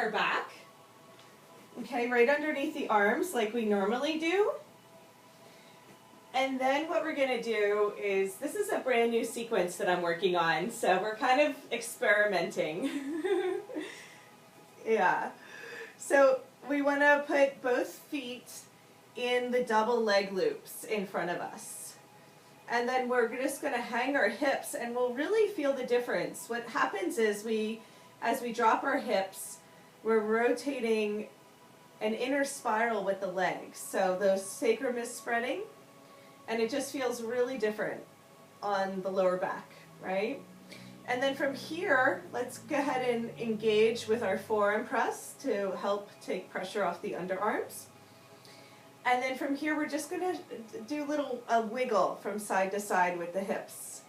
our back. Okay, right underneath the arms like we normally do. And then what we're going to do is, this is a brand new sequence that I'm working on, so we're kind of experimenting. Yeah. So we want to put both feet in the double leg loops in front of us. And then we're just going to hang our hips, and we'll really feel the difference. What happens is as we drop our hips, we're rotating an inner spiral with the legs. So the sacrum is spreading, and it just feels really different on the lower back, right? And then from here, let's go ahead and engage with our forearm press to help take pressure off the underarms. And then from here, we're just going to do a wiggle from side to side with the hips.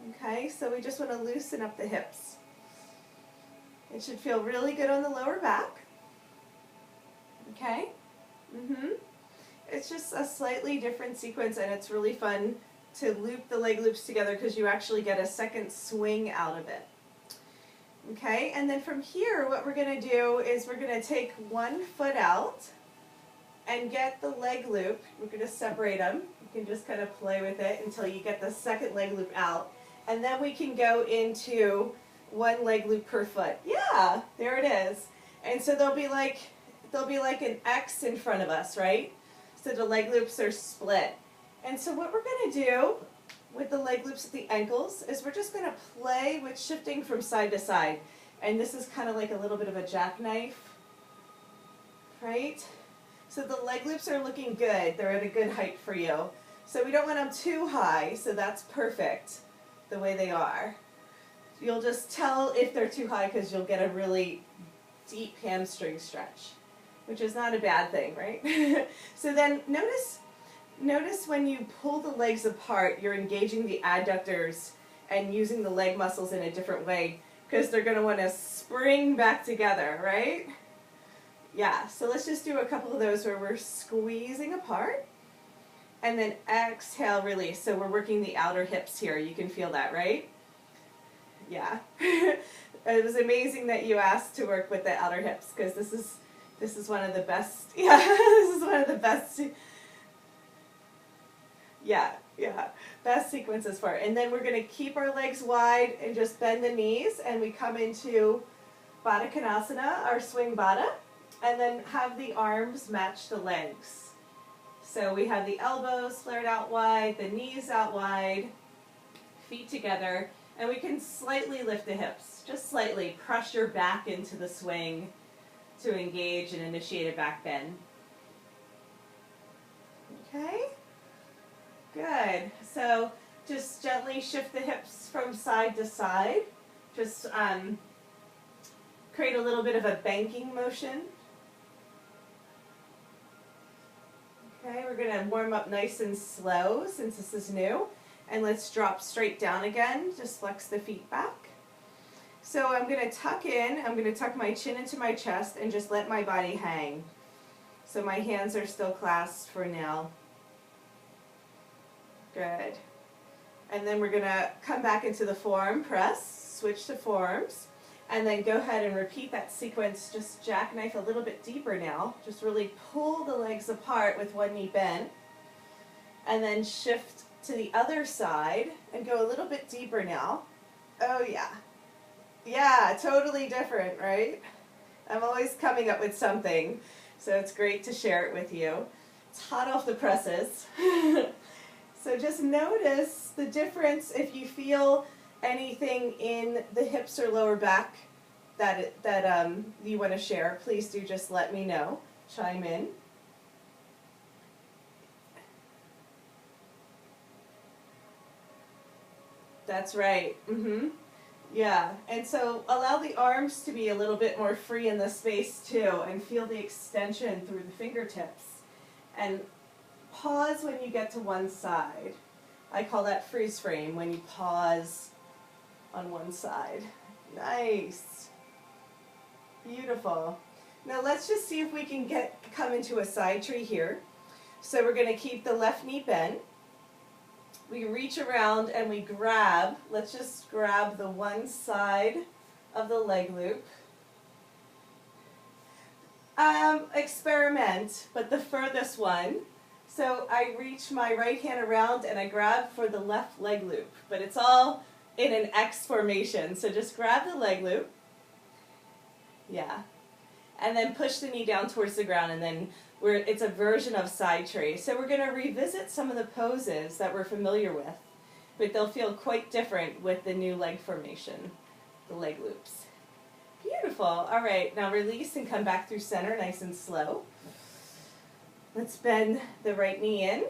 Okay, so we just want to loosen up the hips. It should feel really good on the lower back. Okay? It's just a slightly different sequence, and it's really fun to loop the leg loops together because you actually get a second swing out of it. Okay, and then from here, what we're going to do is we're going to take one foot out and get the leg loop. We're going to separate them. You can just kind of play with it until you get the second leg loop out. And then we can go into one leg loop per foot. Yeah, there it is. And so there'll be like an X in front of us, right? So the leg loops are split. And so what we're going to do with the leg loops at the ankles is we're just going to play with shifting from side to side. And this is kind of like a little bit of a jackknife, right? So the leg loops are looking good. They're at a good height for you. So we don't want them too high, so that's perfect the way they are. You'll just tell if they're too high because you'll get a really deep hamstring stretch, which is not a bad thing, right? So then notice when you pull the legs apart, you're engaging the adductors and using the leg muscles in a different way because they're going to want to spring back together, right? Yeah, so let's just do a couple of those where we're squeezing apart and then exhale, release. So we're working the outer hips here. You can feel that, right? Yeah. It was amazing that you asked to work with the outer hips because this is one of the best. Yeah, this is one of the best. Yeah, best sequences for it. And then we're going to keep our legs wide and just bend the knees, and we come into Baddha Konasana, our swing Baddha, and then have the arms match the legs. So we have the elbows flared out wide, the knees out wide, feet together, and we can slightly lift the hips, just slightly pressure back into the swing to engage and initiate a back bend. Okay? Good. So just gently shift the hips from side to side. Just create a little bit of a banking motion. Okay, we're going to warm up nice and slow since this is new. And let's drop straight down again. Just flex the feet back. So I'm going to tuck in. I'm going to tuck my chin into my chest and just let my body hang. So my hands are still clasped for now. Good. And then we're going to come back into the forearm press, switch to forearms, and then go ahead and repeat that sequence. Just jackknife a little bit deeper now. Just really pull the legs apart with one knee bent, and then shift to the other side and go a little bit deeper now. Oh yeah. Yeah, totally different, right? I'm always coming up with something, so it's great to share it with you. It's hot off the presses. So just notice the difference if you feel anything in the hips or lower back that you want to share. Please do just let me know. Chime in. That's right. Yeah, and so allow the arms to be a little bit more free in the space too, and feel the extension through the fingertips. And pause when you get to one side. I call that freeze frame, when you pause on one side. Nice. Beautiful. Now let's just see if we can come into a side tree here. So we're going to keep the left knee bent. We reach around and we grab, let's just grab the one side of the leg loop. experiment, but the furthest one. So I reach my right hand around and I grab for the left leg loop, but it's all in an X formation. So just grab the leg loop. Yeah. And then push the knee down towards the ground, and then it's a version of side trace. So we're going to revisit some of the poses that we're familiar with, but they'll feel quite different with the new leg formation, the leg loops. Beautiful. All right, now release and come back through center nice and slow. Let's bend the right knee in.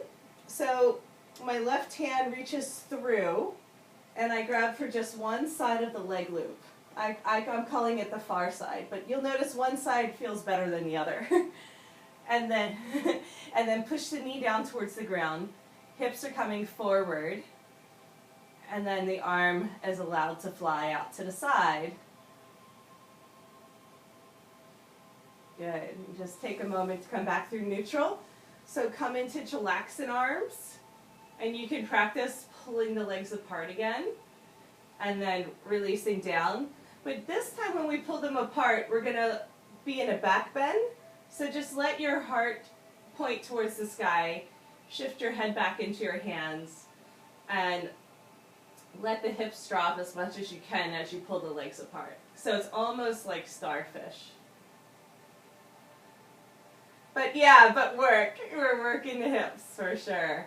So my left hand reaches through, and I grab for just one side of the leg loop. I'm calling it the far side, but you'll notice one side feels better than the other. and then push the knee down towards the ground. Hips are coming forward, and then the arm is allowed to fly out to the side. Good. Just take a moment to come back through neutral. So come into chillaxin arms, and you can practice pulling the legs apart again, and then releasing down. But this time when we pull them apart, we're going to be in a back bend. So just let your heart point towards the sky, shift your head back into your hands, and let the hips drop as much as you can as you pull the legs apart. So it's almost like starfish. But yeah, we're working the hips for sure.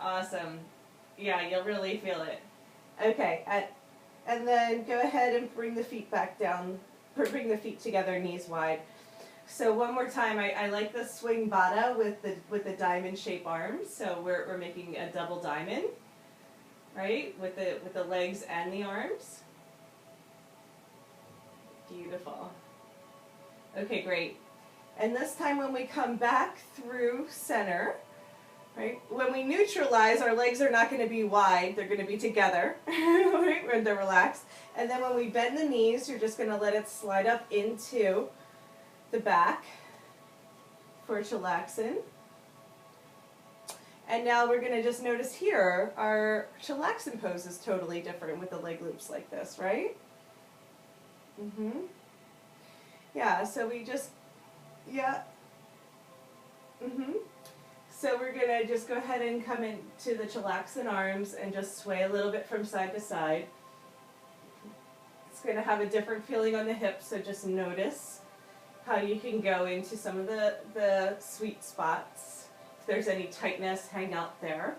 Awesome. Yeah, you'll really feel it. Okay, and then go ahead and bring the feet back down, bring the feet together, knees wide. So one more time, I like the swing bata with the diamond shape arms. So we're making a double diamond, right? With the legs and the arms. Beautiful. Okay, great. And this time when we come back through center, right? When we neutralize, our legs are not going to be wide. They're going to be together, right? When they're relaxed. And then when we bend the knees, you're just going to let it slide up into the back for chillaxin. And now we're going to just notice here, our chillaxin pose is totally different with the leg loops like this, right? Yeah, so we just, yeah. So we're going to just go ahead and come into the chillaxin arms and just sway a little bit from side to side. It's going to have a different feeling on the hips, so just notice how you can go into some of the sweet spots. If there's any tightness, hang out there.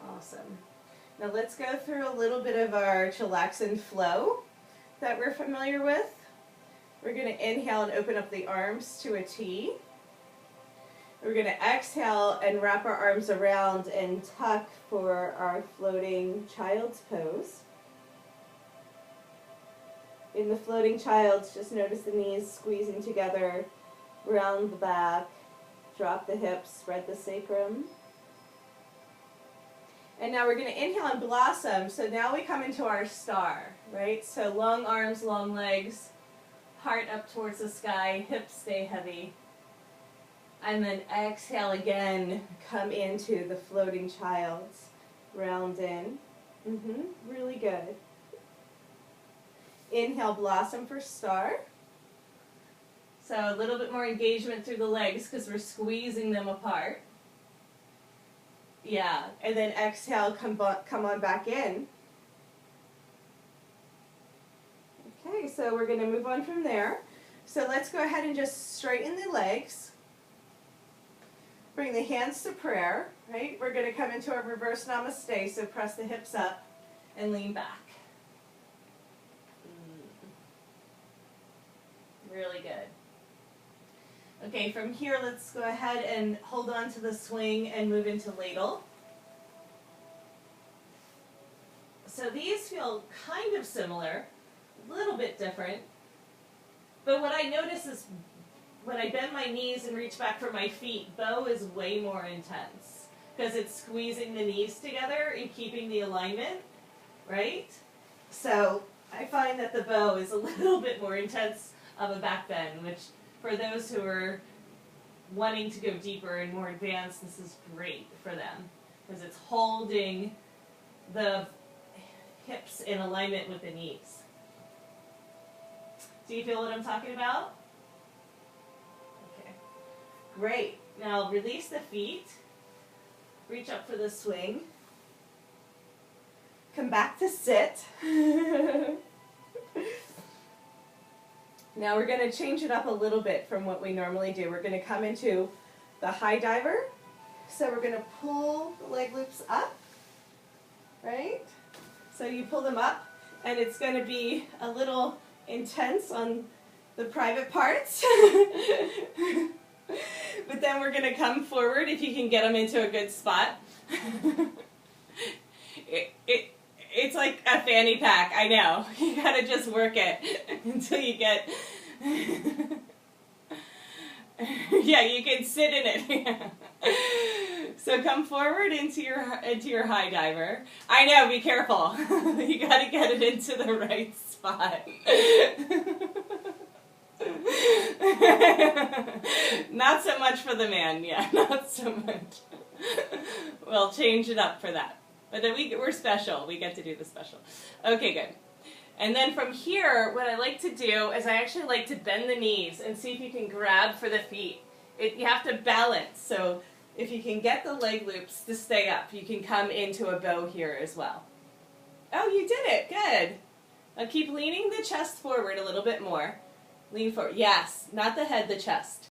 Awesome. Now let's go through a little bit of our chillaxin flow that we're familiar with. We're going to inhale and open up the arms to a T. We're going to exhale and wrap our arms around and tuck for our floating child's pose. In the floating child's, just notice the knees squeezing together, round the back, drop the hips, spread the sacrum. And now we're going to inhale and blossom. So now we come into our star, right? So long arms, long legs, heart up towards the sky, hips stay heavy. And then exhale again, come into the floating child's, round in. Really good. Inhale, blossom for star. So a little bit more engagement through the legs because we're squeezing them apart. Yeah, and then exhale, come on back in. Okay, so we're going to move on from there. So let's go ahead and just straighten the legs. Bring the hands to prayer, right? We're going to come into our reverse namaste, so press the hips up and lean back. Really good. Okay, from here, let's go ahead and hold on to the swing and move into ladle. So these feel kind of similar, a little bit different. But what I notice is when I bend my knees and reach back for my feet, bow is way more intense because it's squeezing the knees together and keeping the alignment, right? So I find that the bow is a little bit more intense of a back bend, which for those who are wanting to go deeper and more advanced, this is great for them because it's holding the hips in alignment with the knees. Do you feel what I'm talking about? Okay. Great. Now release the feet. Reach up for the swing. Come back to sit. Now we're going to change it up a little bit from what we normally do. We're going to come into the high diver. So we're going to pull the leg loops up, right? So you pull them up, and it's going to be a little intense on the private parts. But then we're going to come forward if you can get them into a good spot. It's like a fanny pack, I know. You gotta just work it until you get... Yeah, you can sit in it. So come forward into your high diver. I know, be careful. You gotta get it into the right spot. Not so much for the man, yeah, not so much. We'll change it up for that. But then we're special. We get to do the special. Okay, good. And then from here, what I like to do is I actually like to bend the knees and see if you can grab for the feet. You have to balance. So if you can get the leg loops to stay up, you can come into a bow here as well. Oh, you did it. Good. Now keep leaning the chest forward a little bit more. Lean forward. Yes, not the head, the chest.